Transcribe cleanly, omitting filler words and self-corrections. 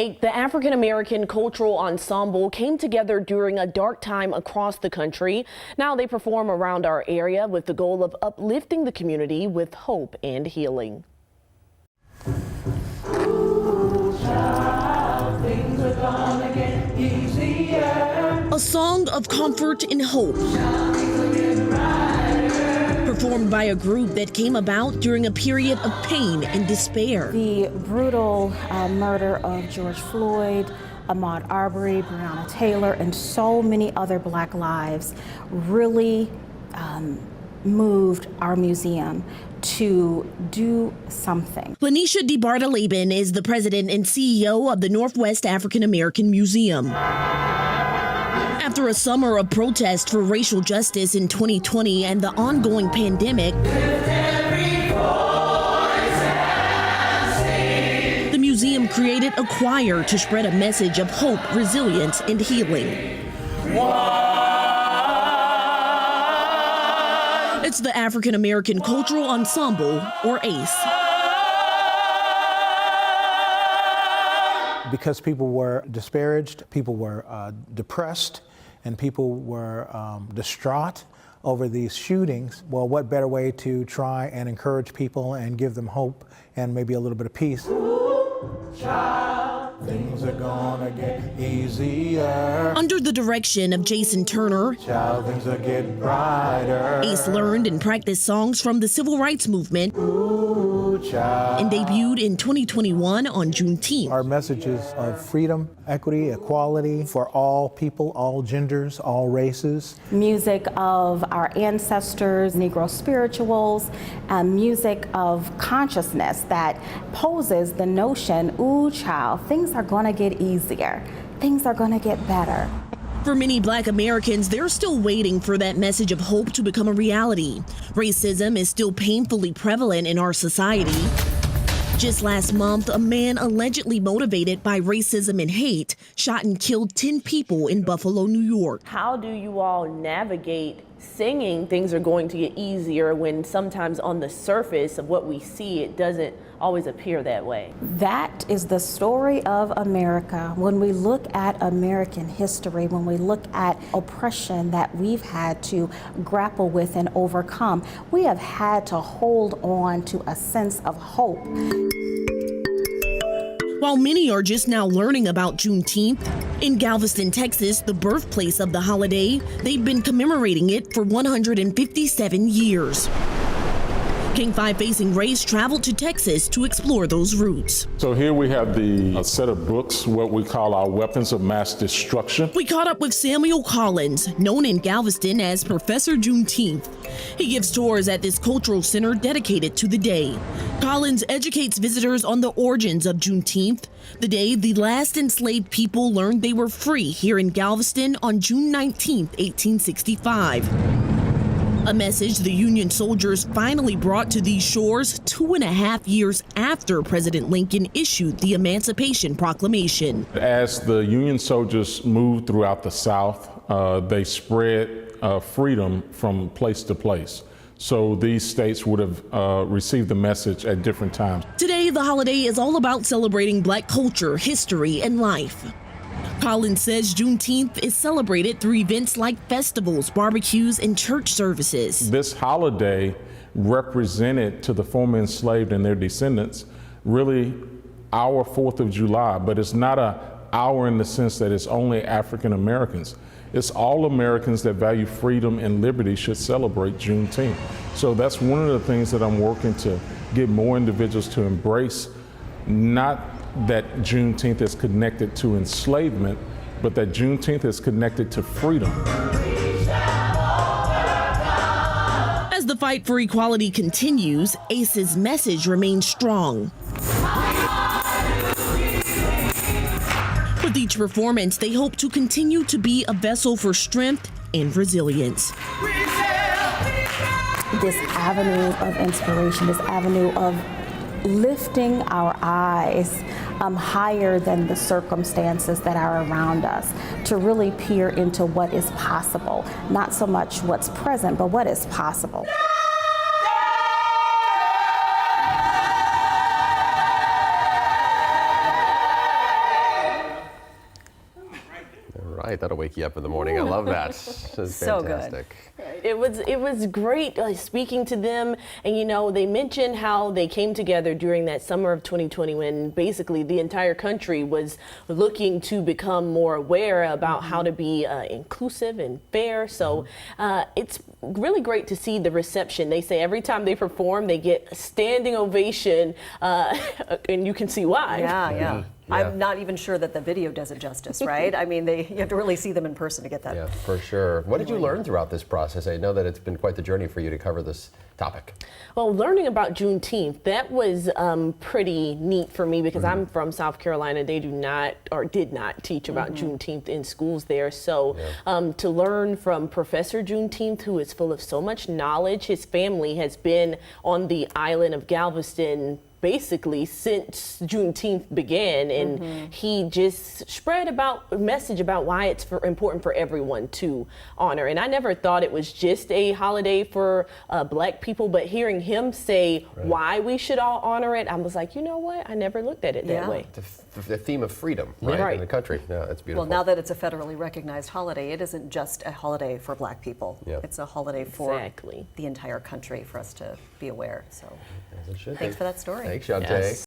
The African-American Cultural Ensemble came together during a dark time across the country. Now they perform around our area with the goal of uplifting the community with hope and healing. Ooh, child, things are gonna get easier. A song of comfort and hope. Performed by a group that came about during a period of pain and despair. The brutal murder of George Floyd, Ahmaud Arbery, Breonna Taylor, and so many other Black lives really moved our museum to do something. Lanisha DeBartoleben is the president and CEO of the Northwest African-American Museum. After a summer of protest for racial justice in 2020 and the ongoing pandemic, the museum created a choir to spread a message of hope, resilience, and healing. It's the African-American Cultural Ensemble, or ACE. Because people were disparaged, people were depressed, and people were distraught over these shootings, well, what better way to try and encourage people and give them hope and maybe a little bit of peace? Ooh, child, things are gonna get easier. Under the direction of Jason Turner, Child, things are getting brighter. ACE learned and practiced songs from the civil rights movement. Ooh, child. And debuted in 2021 on Juneteenth. Our messages of freedom, equity, equality for all people, all genders, all races. Music of our ancestors, Negro spirituals, music of consciousness that poses the notion, ooh, child, things are gonna get easier. Things are gonna get better. For many Black Americans, they're still waiting for that message of hope to become a reality. Racism is still painfully prevalent in our society. Just last month, a man allegedly motivated by racism and hate shot and killed 10 people in Buffalo, New York. How do you all navigate singing things are going to get easier when sometimes on the surface of what we see, it doesn't always appear that way? That is the story of America. When we look at American history, when we look at oppression that we've had to grapple with and overcome, we have had to hold on to a sense of hope. While many are just now learning about Juneteenth, in Galveston, Texas, the birthplace of the holiday, they've been commemorating it for 157 years. King 5 Facing Race traveled to Texas to explore those roots. So here we have a set of books, what we call our weapons of mass destruction. We caught up with Samuel Collins, known in Galveston as Professor Juneteenth. He gives tours at this cultural center dedicated to the day. Collins educates visitors on the origins of Juneteenth, the day the last enslaved people learned they were free here in Galveston on June 19, 1865. A message the Union soldiers finally brought to these shores 2.5 years after President Lincoln issued the Emancipation Proclamation. As the Union soldiers moved throughout the South, they spread freedom from place to place. So these states would have received the message at different times. Today, the holiday is all about celebrating Black culture, history, and life. Collins says Juneteenth is celebrated through events like festivals, barbecues, and church services. This holiday represented to the former enslaved and their descendants really our 4th of July, but it's not our in the sense that it's only African Americans. It's all Americans that value freedom and liberty should celebrate Juneteenth. So that's one of the things that I'm working to get more individuals to embrace, not that Juneteenth is connected to enslavement, but that Juneteenth is connected to freedom. As the fight for equality continues, ACE's message remains strong. With each performance, they hope to continue to be a vessel for strength and resilience. This avenue of inspiration, this avenue of lifting our eyes higher than the circumstances that are around us, to really peer into what is possible, not so much what's present, but what is possible. right, that'll wake you up in the morning. I love that. That's So good. fantastic. It was great speaking to them, and they mentioned how they came together during that summer of 2020 when basically the entire country was looking to become more aware about how to be inclusive and fair. So it's really great to see the reception. They say every time they perform, they get a standing ovation, and you can see why. Yeah. I'm not even sure that the video does it justice, right? I mean, you have to really see them in person to get that. Yeah, for sure. What did you learn throughout this process? I know that it's been quite the journey for you to cover this topic. Well, learning about Juneteenth, that was pretty neat for me because I'm from South Carolina. They do not or did not teach about Juneteenth in schools there. So to learn from Professor Juneteenth, who is full of so much knowledge, his family has been on the island of Galveston basically since Juneteenth began, and he just spread a message about why it's important for everyone to honor. And I never thought it was just a holiday for Black people, but hearing him say why we should all honor it, I was like, you know what? I never looked at it that way. The theme of freedom, right, in the country. Yeah, it's beautiful. Well, now that it's a federally recognized holiday, it isn't just a holiday for Black people. Yeah. It's a holiday for the entire country for us to be aware. So As it should thanks be. for that story. Thanks, Shantae. Yes.